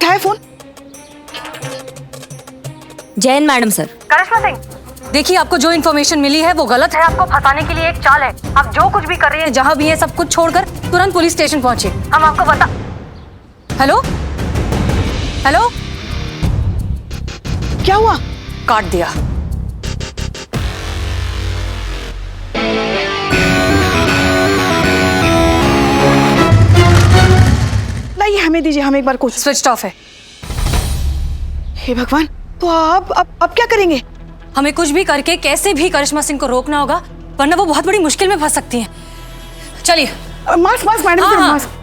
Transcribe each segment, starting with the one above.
उठाए phone. Jain madam sir. Karishma Singh, देखिए आपको जो इन्फॉर्मेशन मिली है वो गलत है। आपको फंसाने के लिए एक चाल है। आप जो कुछ भी कर रही हैं, जहां भी है, सब कुछ छोड़कर तुरंत पुलिस स्टेशन पहुंचे। हम आपको बता। हेलो हेलो, क्या हुआ? काट दिया। लाइए हमें दीजिए, हम एक बार कोशिश। स्विच ऑफ है। हे भगवान, तो अब क्या करेंगे? हमें कुछ भी करके कैसे भी करिश्मा सिंह को रोकना होगा, वरना वो बहुत बड़ी मुश्किल में फंस सकती हैं। चलिए। मास्क मैडम, हाँ। मास्क।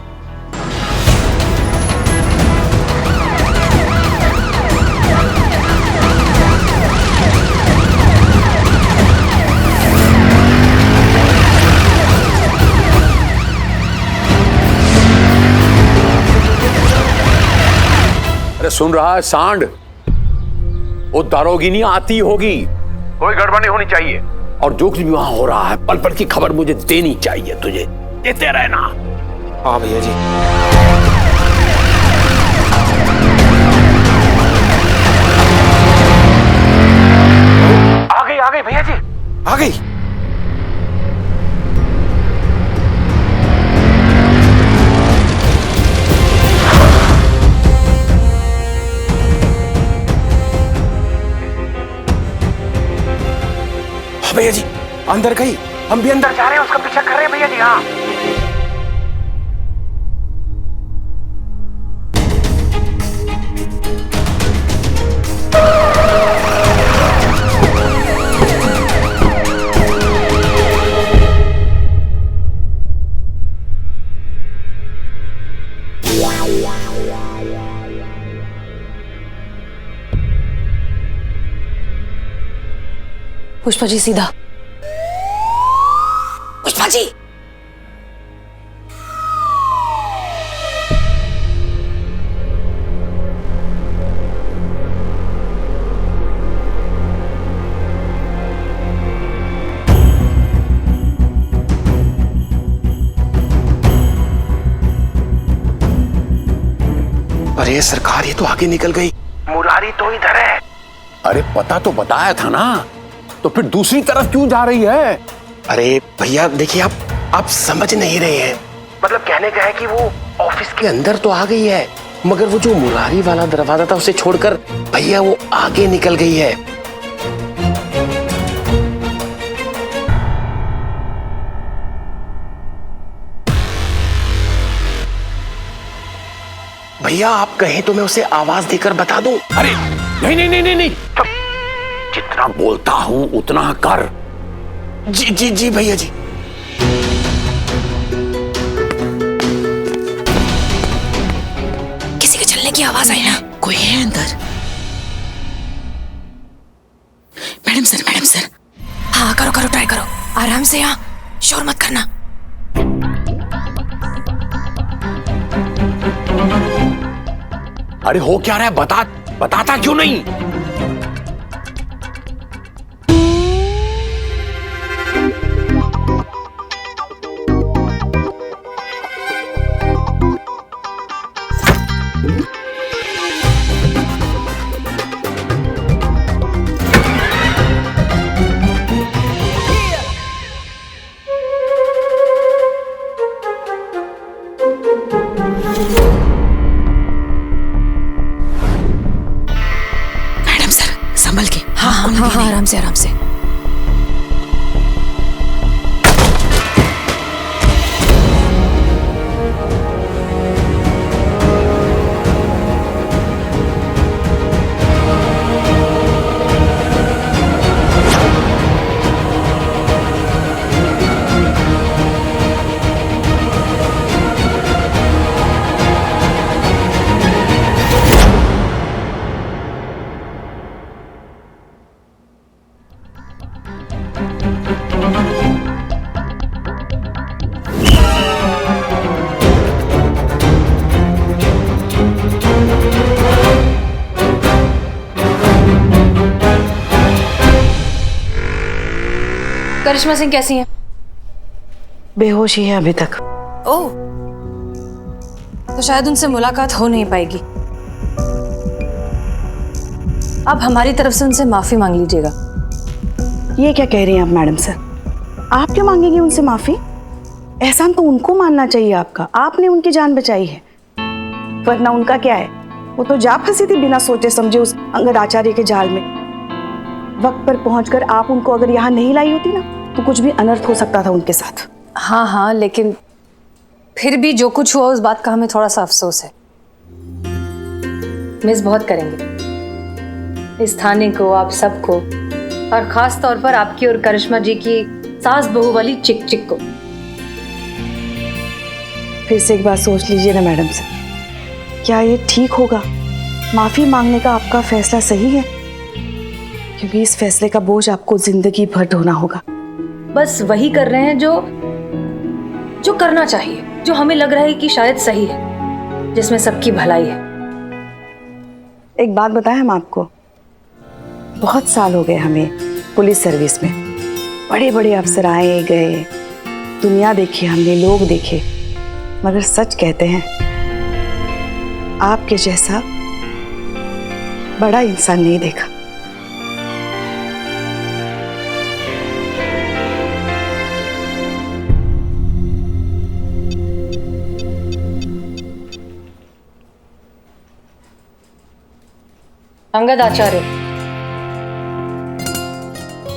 अरे सुन रहा है सांड, वो दारोगिनी आती होगी, कोई गड़बड़ नहीं होनी चाहिए। और जो कुछ भी वहां हो रहा है पल पल की खबर मुझे देनी चाहिए, तुझे देते रहना। हाँ भैया जी। आ गई भैया जी, आ गई। भैया जी अंदर गई, हम भी अंदर जा रहे हैं, उसका पीछा कर रहे हैं भैया जी। हाँ पुष्पा जी सीधा। पुष्पा जी। अरे सरकार, ये तो आगे निकल गई। मुरारी तो इधर है। अरे पता तो बताया था ना, तो फिर दूसरी तरफ क्यों जा रही है? अरे भैया देखिए, आप समझ नहीं रहे हैं। मतलब कहने का है कि वो ऑफिस के अंदर तो आ गई है, मगर वो जो मुरारी वाला दरवाजा था उसे छोड़कर भैया वो आगे निकल गई है। भैया आप कहें तो मैं उसे आवाज देकर बता दूं। अरे नहीं नहीं नहीं नहीं नहीं, जितना बोलता हूं उतना कर। जी जी जी भैया जी। किसी के चलने की आवाज आई ना? कोई है अंदर? Madam sir. हाँ करो ट्राई करो, आराम से, यहाँ शोर मत करना। अरे हो क्या रहा है, बताता क्यों नहीं? संभल के। हाँ आराम से। करिश्मा सिंह कैसी हैं? बेहोश ही है अभी तक। ओह, तो शायद उनसे मुलाकात हो नहीं पाएगी। आप हमारी तरफ से उनसे माफी मांग लीजिएगा। ये क्या कह रही हैं आप मैडम सर? आप क्यों मांगेंगी उनसे माफी? एहसान तो उनको मानना चाहिए आपका, आपने उनकी जान बचाई है। वरना उनका क्या है, वो तो जा फंसी थी बिना सोचे समझे उस अंगद आचार्य के जाल में। वक्त पर पहुंचकर आप उनको अगर यहाँ नहीं लाई होती ना, तो कुछ भी अनर्थ हो सकता था उनके साथ। हाँ हाँ, लेकिन फिर भी जो कुछ हुआ उस बात का हमें थोड़ा सा अफसोस है। मिस बहुत करेंगे इस थाने को, आप सबको, और खास तौर पर आपकी और करिश्मा जी की सास बहू वाली चिक चिक को। फिर से एक बार सोच लीजिए ना मैडम सर, क्या ये ठीक होगा? माफी मांगने का आपका फैसला सही है? क्योंकि इस फैसले का बोझ आपको जिंदगी भर ढोना होगा। बस वही कर रहे हैं जो करना चाहिए, जो हमें लग रहा है कि शायद सही है, जिसमें सबकी भलाई है। एक बात बताएं हम आपको, बहुत साल हो गए हमें पुलिस सर्विस में। बड़े बड़े अफसर आए गए, दुनिया देखी हमने, लोग देखे, मगर सच कहते हैं आपके जैसा बड़ा इंसान नहीं देखा। अंगद आचार्य,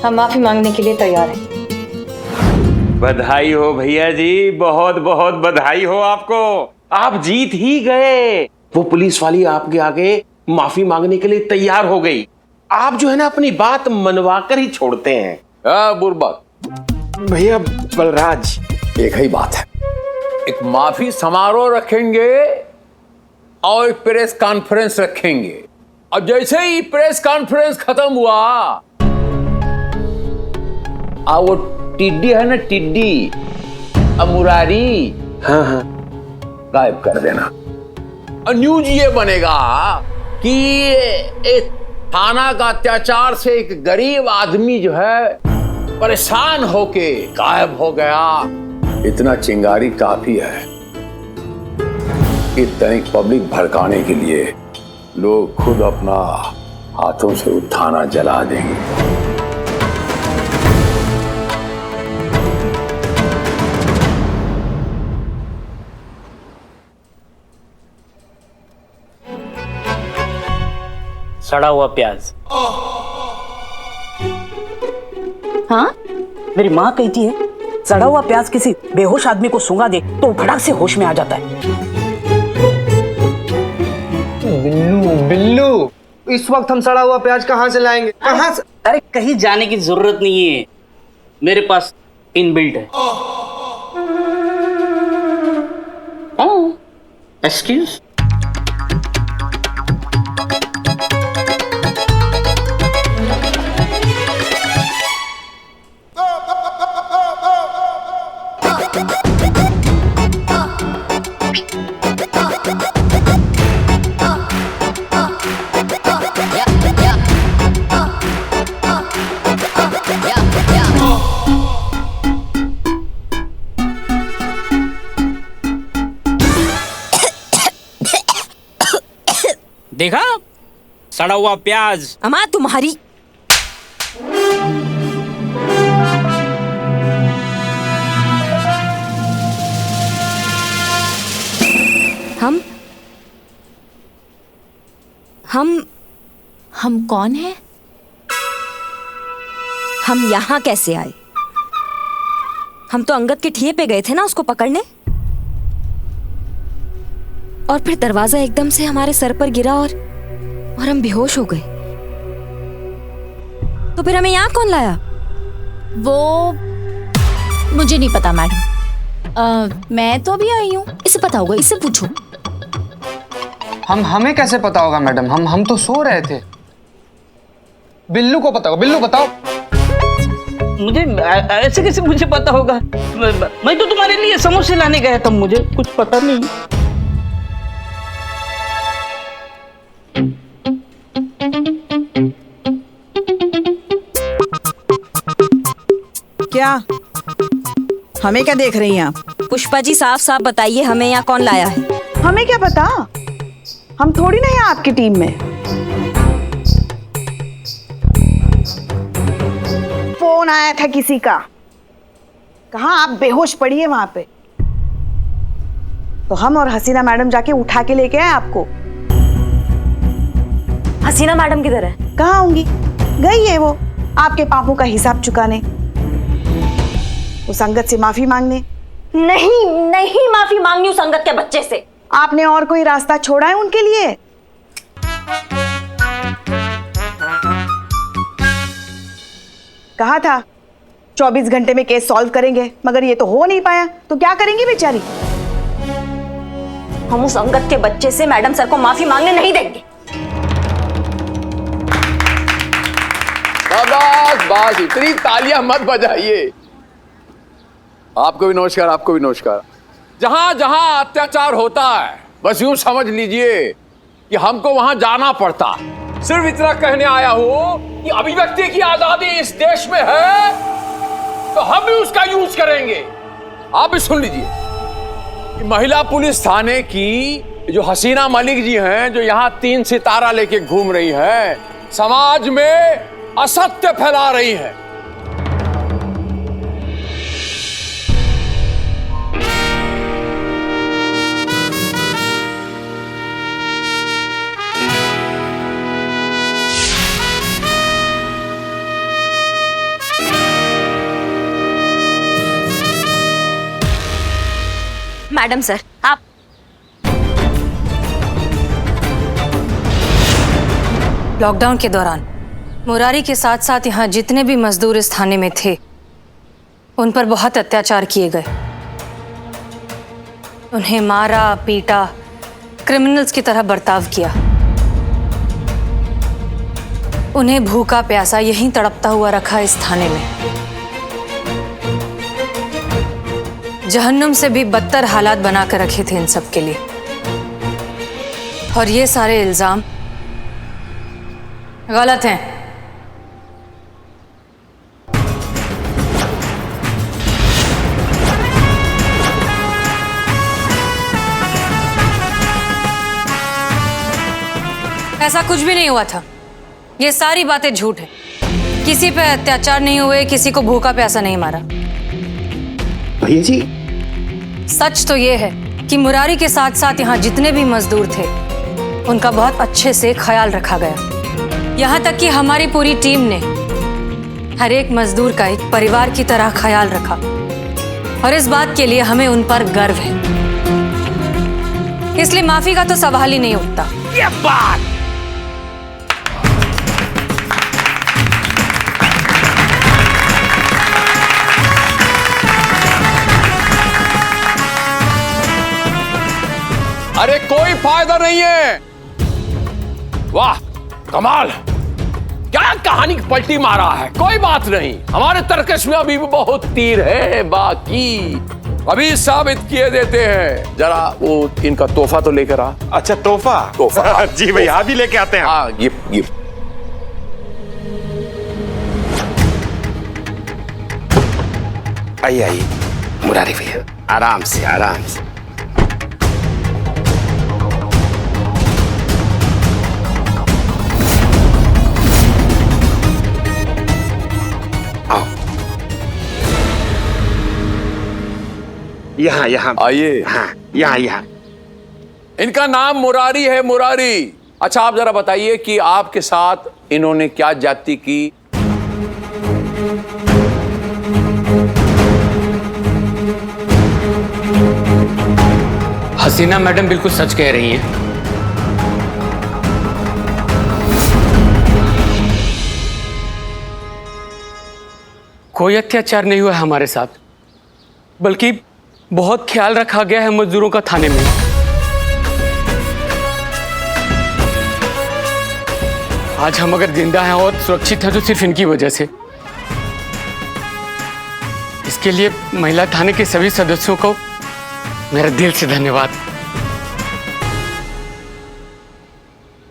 हम माफी मांगने के लिए तैयार हैं। बधाई हो भैया जी, बहुत बहुत बधाई हो आपको। आप जीत ही गए। वो पुलिस वाली आपके आगे माफी मांगने के लिए तैयार हो गई। आप जो है ना अपनी बात मनवा कर ही छोड़ते हैं। बुर्बक भैया बलराज, एक ही बात है, एक माफी समारोह रखेंगे और एक प्रेस कॉन्फ्रेंस रखेंगे। अब जैसे ही प्रेस कॉन्फ्रेंस खत्म हुआ, वो टिड्डी है ना, टिड्डी मुरारी, हाँ हाँ, गायब कर देना। और न्यूज ये बनेगा कि एक थाना का अत्याचार से एक गरीब आदमी जो है परेशान होके गायब हो गया। इतना चिंगारी काफी है कि तनिक पब्लिक भड़काने के लिए लोग खुद अपना हाथों से वो थाना जला देंगे। सड़ा हुआ प्याज। हाँ, मेरी माँ कहती है सड़ा हुआ प्याज किसी बेहोश आदमी को सूंघा दे तो फटाक से होश में आ जाता है। बिल्लू बिल्लू, इस वक्त हम सड़ा हुआ प्याज कहाँ से लाएंगे? कहाँ से? अरे कहीं जाने की जरूरत नहीं है, मेरे पास इनबिल्ट है। एक्सक्यूज। देखा, सड़ा हुआ प्याज। अम्मा तुम्हारी, हम कौन हैं? हम यहाँ कैसे आए? हम तो अंगद के ठिये पे गए थे ना उसको पकड़ने, और फिर दरवाजा एकदम से हमारे सर पर गिरा और हम बेहोश हो गए। तो फिर हमें यहाँ कौन लाया? वो मुझे नहीं पता मैडम। मैं तो अभी आई हूँ, इसे पता होगा, इससे पूछो। हमें कैसे पता होगा मैडम? हम तो सो रहे थे। बिल्लू को पता होगा। बिल्लू बताओ। मुझे ऐसे कैसे मुझे पता होगा? मैं तो तुम्हारे लिए समोसे लाने गया था, मुझे कुछ पता नहीं। क्या? हमें क्या देख रही हैं आप? पुष्पा जी साफ साफ बताइए, हमें यहाँ कौन लाया है? हमें क्या पता, हम थोड़ी ना हैं आपकी टीम में। फोन आया था किसी का। कहा आप बेहोश पड़ी है वहां पे, तो हम और हसीना मैडम जाके उठा के लेके आए आपको। हसीना मैडम किधर है? कहाँ होंगी, गई है वो आपके पापों का हिसाब चुकाने, वो संगत से माफी मांगने। नहीं नहीं, माफी मांगनी हूँ संगत के बच्चे से। आपने और कोई रास्ता छोड़ा है उनके लिए? कहा था 24 घंटे में केस सॉल्व करेंगे, मगर ये तो हो नहीं पाया, तो क्या करेंगी बेचारी? हम उस अंगद के बच्चे से मैडम सर को माफी मांगने नहीं देंगे। बस इतनी तालियां मत बजाइए। आपको भी नमस्कार, आपको भी नमस्कार। जहां जहां अत्याचार होता है बस यूं समझ लीजिए कि हमको वहां जाना पड़ता। सिर्फ इतना कहने आया हूं कि अभिव्यक्ति की आजादी इस देश में है तो हम भी उसका यूज करेंगे। आप भी सुन लीजिए कि महिला पुलिस थाने की जो हसीना मलिक जी हैं, जो यहां 3 सितारा लेके घूम रही हैं, समाज में असत्य फैला रही हैं। मैडम सर, आप लॉकडाउन के दौरान मुरारी के साथ साथ यहाँ जितने भी मजदूर इस थाने में थे उन पर बहुत अत्याचार किए गए। उन्हें मारा पीटा, क्रिमिनल्स की तरह बर्ताव किया। उन्हें भूखा प्यासा यहीं तड़पता हुआ रखा इस थाने में। जहन्नुम से भी बदतर हालात बनाकर रखे थे इन सब के लिए। और ये सारे इल्जाम गलत हैं। ऐसा कुछ भी नहीं हुआ था। ये सारी बातें झूठ है। किसी पे अत्याचार नहीं हुए, किसी को भूखा प्यासा नहीं मारा। भैया जी, सच तो ये है कि मुरारी के साथ साथ यहाँ जितने भी मजदूर थे उनका बहुत अच्छे से ख्याल रखा गया। यहाँ तक कि हमारी पूरी टीम ने हर एक मजदूर का एक परिवार की तरह ख्याल रखा और इस बात के लिए हमें उन पर गर्व है। इसलिए माफी का तो सवाल ही नहीं उठता। ये बात अरे कोई फायदा नहीं है। वाह कमाल, क्या कहानी की पलटी मारा है। कोई बात नहीं, हमारे तर्कश में अभी भी बहुत तीर है बाकी, अभी साबित किए देते हैं। जरा वो इनका तोहफा तो लेकर आ। अच्छा तोहफा जी भैया, अभी लेके आते हैं। हाँ गिफ्ट गिफ्ट। आइए आइए मुरारी भैया, आराम से आराम से। आओ यहाँ यहाँ आइए। हाँ यहाँ यहाँ। इनका नाम मुरारी है, मुरारी। अच्छा आप जरा बताइए कि आपके साथ इन्होंने क्या जाति की? हसीना मैडम बिल्कुल सच कह रही हैं। कोई अत्याचार नहीं हुआ हमारे साथ, बल्कि बहुत ख्याल रखा गया है मजदूरों का थाने में। आज हम अगर जिंदा हैं और सुरक्षित हैं तो सिर्फ इनकी वजह से। इसके लिए महिला थाने के सभी सदस्यों को मेरा दिल से धन्यवाद।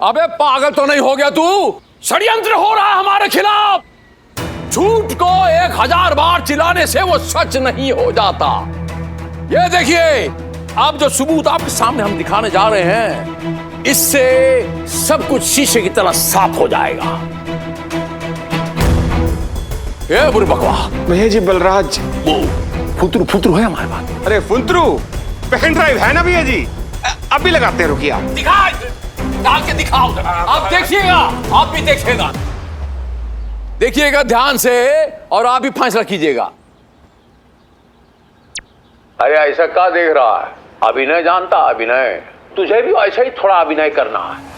अबे पागल तो नहीं हो गया तू? षड्यंत्र हो रहा है हमारे खिलाफ। झूठ को 1000 बार चिल्लाने से वो सच नहीं हो जाता। ये देखिए, अब जो सबूत आपके सामने हम दिखाने जा रहे हैं, इससे सब कुछ शीशे की तरह साफ हो जाएगा। ए बुरी बकवा, भैया जी बलराज वो फुतरू है हमारे पास। अरे फुंतरू पेन ड्राइव है ना भैया जी, अभी लगाते हैं, रुकिए आप। दिखा, डाल के दिखाओ, आप देखिएगा, आप भी देखिएगा, देखिएगा ध्यान से और आप भी फैसला कीजिएगा। अरे ऐसा क्या देख रहा है? अभिनय जानता, अभिनय तुझे भी ऐसा ही थोड़ा अभिनय करना है।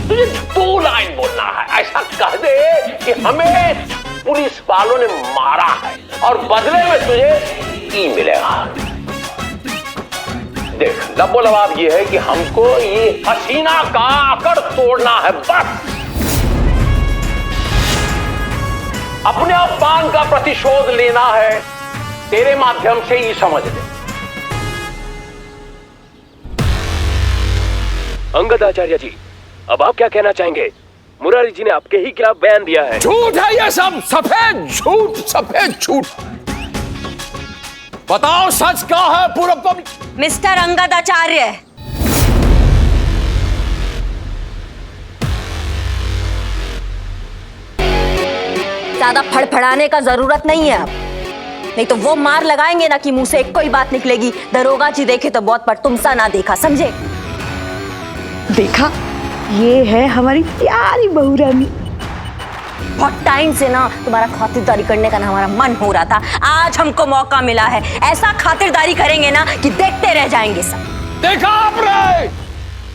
तुझे 2 लाइन बोलना है, ऐसा कह दे कि हमें पुलिस वालों ने मारा है और बदले में तुझे ई मिलेगा। देख, लबोलबाब ये है कि हमको ये हसीना का आकड़ तोड़ना है, बस। अपने अपमान का प्रतिशोध लेना है, तेरे माध्यम से ही समझ ले। अंगद आचार्य जी, अब आप क्या कहना चाहेंगे? मुरारी जी ने आपके ही खिलाफ बयान दिया है। झूठ है ये सब, सफेद झूठ, सफेद झूठ। बताओ सच क्या है पूरा पब्लिक। मिस्टर अंगद आचार्य, ज्यादा फड़फड़ाने का जरूरत नहीं है अब, नहीं तो वो मार लगाएंगे ना कि मुंह से एक कोई बात निकलेगी। दरोगा जी देखे तो बहुत, पर तुमसा ना देखा, समझे? देखा, ये है हमारी प्यारी बहू रानी। बहुत टाइम से ना तुम्हारा खातिरदारी करने का ना हमारा मन हो रहा था, आज हमको मौका मिला है। ऐसा खातिरदारी करेंगे ना कि देखते रह जाएंगे सब। देखा आपने?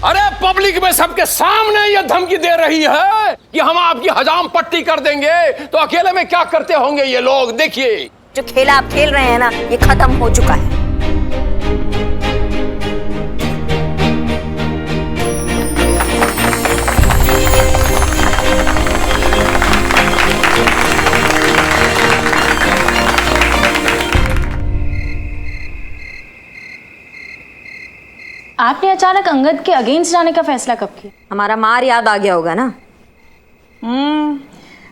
अरे पब्लिक में सबके सामने ये धमकी दे रही है कि हम आपकी हजाम पट्टी कर देंगे, तो अकेले में क्या करते होंगे ये लोग। देखिए, जो खेला आप खेल रहे हैं ना, ये खत्म हो चुका है। आपने अचानक अंगद के अगेंस्ट जाने का फैसला कब किया? हमारा मार याद आ गया होगा ना।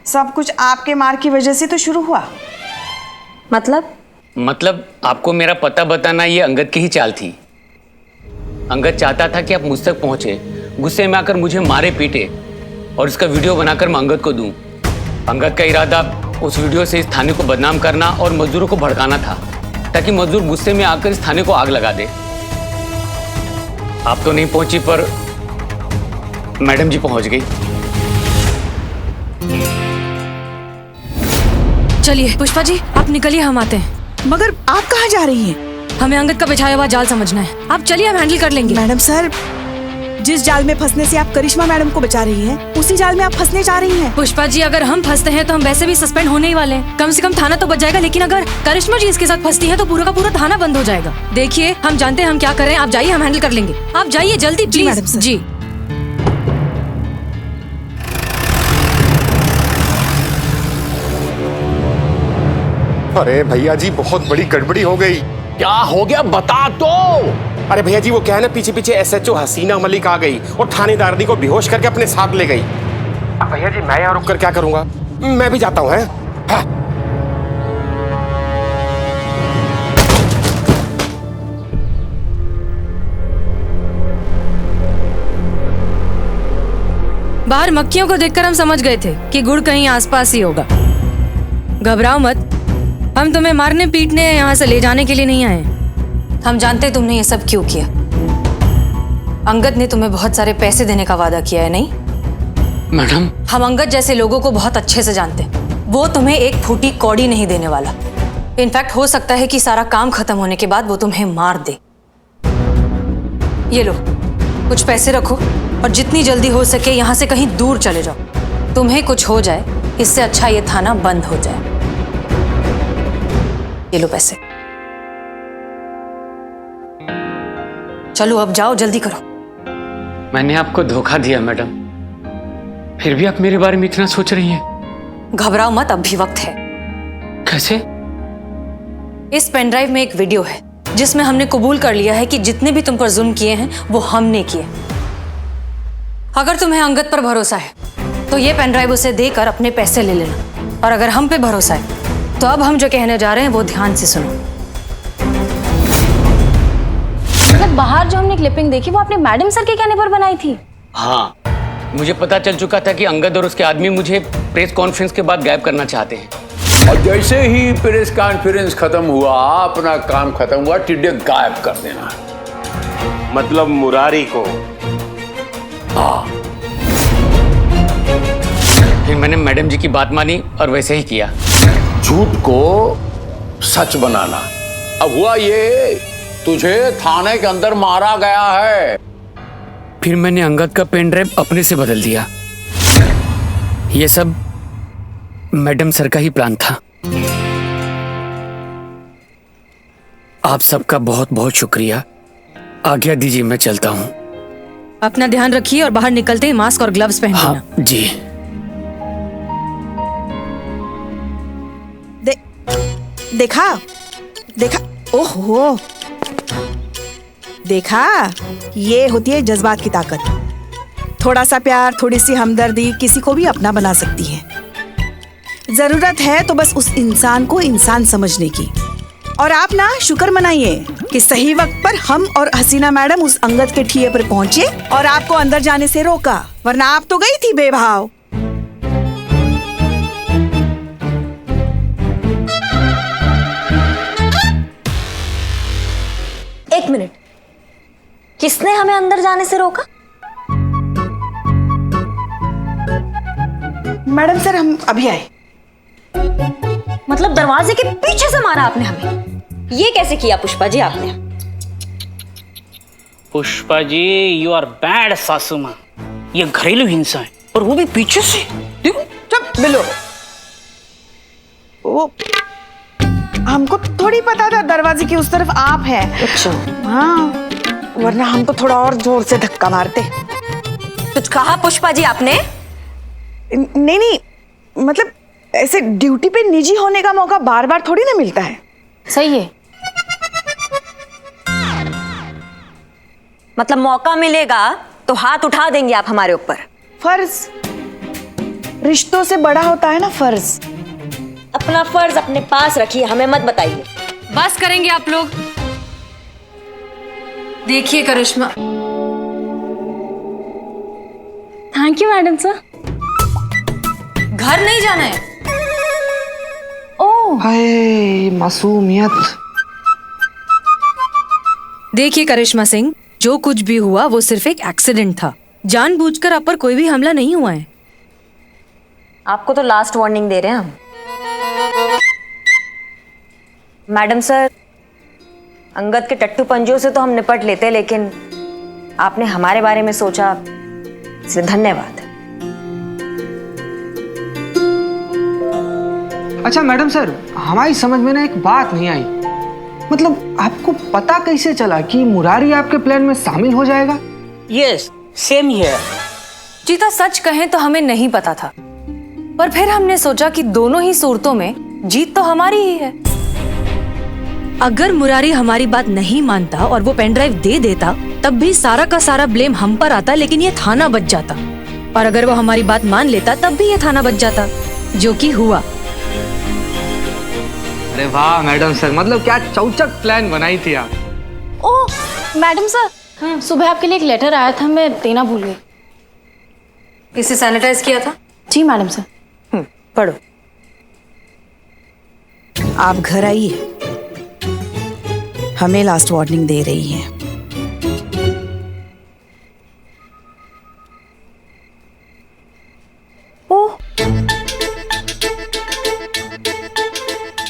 सब कुछ आपके मार की वजह से तो शुरू हुआ। मतलब आपको मेरा पता बताना ये अंगद की ही चाल थी। अंगद चाहता था कि आप मुझ तक पहुंचे, गुस्से में आकर मुझे मारे पीटे और इसका वीडियो बनाकर मैं अंगद को दूं। अंगद का इरादा उस वीडियो से इस थाने को बदनाम करना और मजदूरों को भड़काना था, ताकि मजदूर गुस्से में आकर इस थाने को आग लगा दे। आप तो नहीं पहुंची, पर मैडम जी पहुंच गई। चलिए पुष्पा जी, आप निकलिए, हम आते हैं। मगर आप कहाँ जा रही हैं? हमें अंगद का बिछाया हुआ जाल समझना है। आप चलिए, हम हैंडल कर लेंगे। मैडम सर, जिस जाल में फंसने से आप करिश्मा मैडम को बचा रही हैं, उसी जाल में आप फंसने जा रही हैं। पुष्पा जी, अगर हम फंसते हैं तो हम वैसे भी सस्पेंड होने ही वाले हैं। कम से कम थाना तो बच जाएगा, लेकिन अगर करिश्मा जी इसके साथ फंसती है तो पूरा का पूरा थाना बंद हो जाएगा। देखिए, हम जानते हैं हम क्या करें, आप जाइए, हम हैंडल कर लेंगे। आप जाइए जल्दी प्लीज। Madam sir. जी। अरे भैया जी, बहुत बड़ी गड़बड़ी हो गई। क्या हो गया बता दो। अरे भैया जी, वो क्या है ना, पीछे पीछे SHO हसीना मलिक आ गई और थानेदारनी को बेहोश करके अपने साथ ले गई। अब भैया जी, मैं यहाँ रुक कर क्या करूंगा? मैं भी जाता हूँ। हाँ। बाहर मक्खियों को देखकर हम समझ गए थे कि गुड़ कहीं आसपास ही होगा। घबराओ मत, हम तुम्हें मारने पीटने यहाँ से ले जाने के लिए नहीं आए। हम जानते तुमने ये सब क्यों किया। अंगद ने तुम्हें बहुत सारे पैसे देने का वादा किया है, नहीं? मैडम, हम अंगद जैसे लोगों को बहुत अच्छे से जानते हैं। वो तुम्हें एक फूटी कौड़ी नहीं देने वाला। इनफैक्ट हो सकता है कि सारा काम खत्म होने के बाद वो तुम्हें मार दे। ये लो, कुछ पैसे रखो और जितनी जल्दी हो सके यहाँ से कहीं दूर चले जाओ। तुम्हें कुछ हो जाए, इससे अच्छा ये थाना बंद हो जाए। ये लो पैसे, चलो अब जाओ, जल्दी करो। मैंने आपको धोखा दिया मैडम, फिर भी आप मेरे बारे में इतना सोच रही हैं। घबराओ मत, अब भी वक्त है। कैसे? इस पेन ड्राइव में एक वीडियो है जिसमें हमने कबूल कर लिया है कि जितने भी तुम पर जुल्म किए हैं वो हमने किए। अगर तुम्हें अंगद पर भरोसा है तो ये पेन ड्राइव उसे देकर अपने पैसे ले लेना, और अगर हम पे भरोसा है तो अब हम जो कहने जा रहे हैं वो ध्यान से सुनो। मतलब बाहर जो हमने क्लिपिंग देखी वो आपने मैडम सर के कहने पर बनाई थी? हाँ, मुझे पता चल चुका था कि अंगद और उसके आदमी मुझे प्रेस कॉन्फ्रेंस के बाद गायब करना चाहते हैं। और जैसे ही प्रेस कॉन्फ्रेंस खत्म हुआ, अपना काम खत्म हुआ, टिड्डे गायब कर देना। मतलब मुरारी को? हाँ। फिर मैंने मैडम जी की बात मानी और वैसे ही किया। झूठ को सच बनाना। अब हुआ ये, तुझे थाने के अंदर मारा गया है। फिर मैंने अंगद का पेन ड्राइव अपने से बदल दिया। ये सब मैडम सर का ही प्लान था। आप सबका बहुत बहुत शुक्रिया। आज्ञा दीजिए, मैं चलता हूँ। अपना ध्यान रखिए और बाहर निकलते ही मास्क और ग्लव्स पहन लेना। हाँ जी। देखा देखा, ओहो, देखा, ये होती है जज्बात की ताकत। थोड़ा सा प्यार, थोड़ी सी हमदर्दी किसी को भी अपना बना सकती है। जरूरत है तो बस उस इंसान को इंसान समझने की। और आप ना शुक्र मनाइए कि सही वक्त पर हम और हसीना मैडम उस अंगद के ठिये पर पहुंचे और आपको अंदर जाने से रोका, वरना आप तो गई थी बेभाव। एक मिनट, किसने हमें अंदर जाने से रोका? मैडम सर, हम अभी आए। मतलब दरवाजे के पीछे से मारा आपने हमें? ये कैसे किया पुष्पा जी आपने? Pushpa ji, you are bad सासू माँ। ये घरेलू हिंसा है, और वो भी पीछे से। देखो, चुप बिलो। वो हमको थोड़ी पता था दरवाजे की उस तरफ आप हैं। अच्छा। हाँ, वरना हम तो थोड़ा और जोर से धक्का मारते। कुछ कहा पुष्पा जी आपने? नहीं नहीं, मतलब ऐसे ड्यूटी पे निजी होने का मौका बार बार थोड़ी ना मिलता है। सही है। मतलब मौका मिलेगा तो हाथ उठा देंगे आप हमारे ऊपर? फर्ज रिश्तों से बड़ा होता है ना, फर्ज। अपना फर्ज अपने पास रखिए, हमें मत बताइए। बस करेंगे आप लोग। देखिए Karishma. Thank you madam sir. घर नहीं जाना है। ओह, हाय मासूमियत। देखिए करिश्मा सिंह, जो कुछ भी हुआ वो सिर्फ एक एक्सीडेंट था। जानबूझकर आप पर कोई भी हमला नहीं हुआ है। आपको तो लास्ट वार्निंग दे रहे हैं हम। मैडम सर, अंगद के टट्टू पंजों से तो हम निपट लेते, लेकिन आपने हमारे बारे में सोचा, इसलिए धन्यवाद। अच्छा मैडम सर, हमारी समझ में ना एक बात नहीं आई। मतलब आपको पता कैसे चला कि मुरारी आपके प्लान में शामिल हो जाएगा? Yes, same here. जीता, सच कहें तो हमें नहीं पता था, पर फिर हमने सोचा कि दोनों ही सूरतों में जीत तो हमारी ही है। अगर मुरारी हमारी बात नहीं मानता और वो पेन ड्राइव दे देता, तब भी सारा का सारा ब्लेम हम पर आता, लेकिन ये थाना बच जाता। और अगर वो हमारी बात मान लेता, तब भी ये थाना बच जाता, जो कि हुआ। अरे वाह मैडम सर, मतलब क्या चौचक प्लान बनाई थी आप। ओह मैडम सर, सुबह आपके लिए एक लेटर आया था, मैं देना भूल गई। इसे सैनिटाइज किया था? जी मैडम सर। पढ़ो। आप घर आइए, हमें लास्ट वार्निंग दे रही हैं। ओह,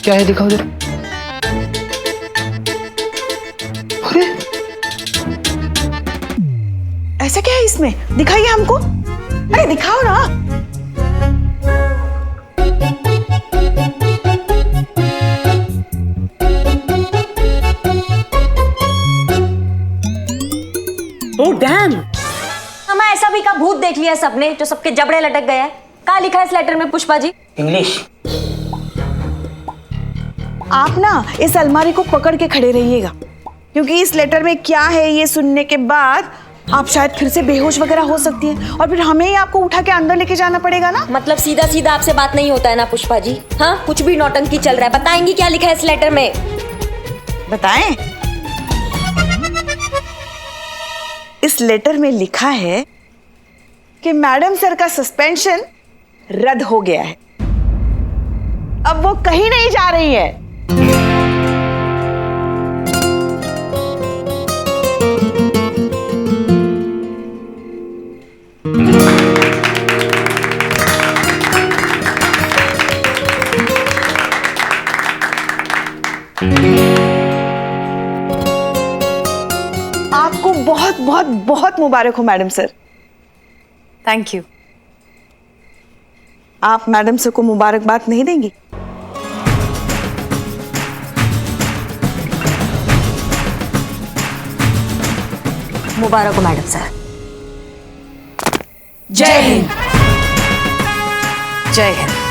क्या है, दिखाओ जरा। अरे ऐसा क्या है इसमें? दिखाइए हमको। अरे दिखाओ ना। Oh damn. हमें ऐसा भी का भूत देख लिया सबने, जो सबके जबड़े लटक गए हैं। क्या लिखा है इस लेटर में पुष्पा जी? इंग्लिश। आप ना इस अलमारी को पकड़ के खड़े रहिएगा, क्योंकि इस लेटर में क्या है ये सुनने के बाद आप शायद फिर से बेहोश वगैरह हो सकती हैं, और फिर हमें ही आपको उठा के अंदर लेके जाना पड़ेगा ना। मतलब सीधा सीधा आपसे बात नहीं होता है ना पुष्पा जी? हाँ, कुछ भी नौटंकी चल रहा है। बताएंगी क्या लिखा है इस लेटर में? बताएं? इस लेटर में लिखा है, कि मैडम सर का सस्पेंशन रद्द हो गया है। अब वो कहीं नहीं जा रही है। आपको बहुत बहुत बहुत मुबारक हो मैडम सर। Thank you. आप मैडम सर को मुबारकबाद नहीं देंगी? मुबारक हो मैडम सर। जय हिंद। जय हिंद।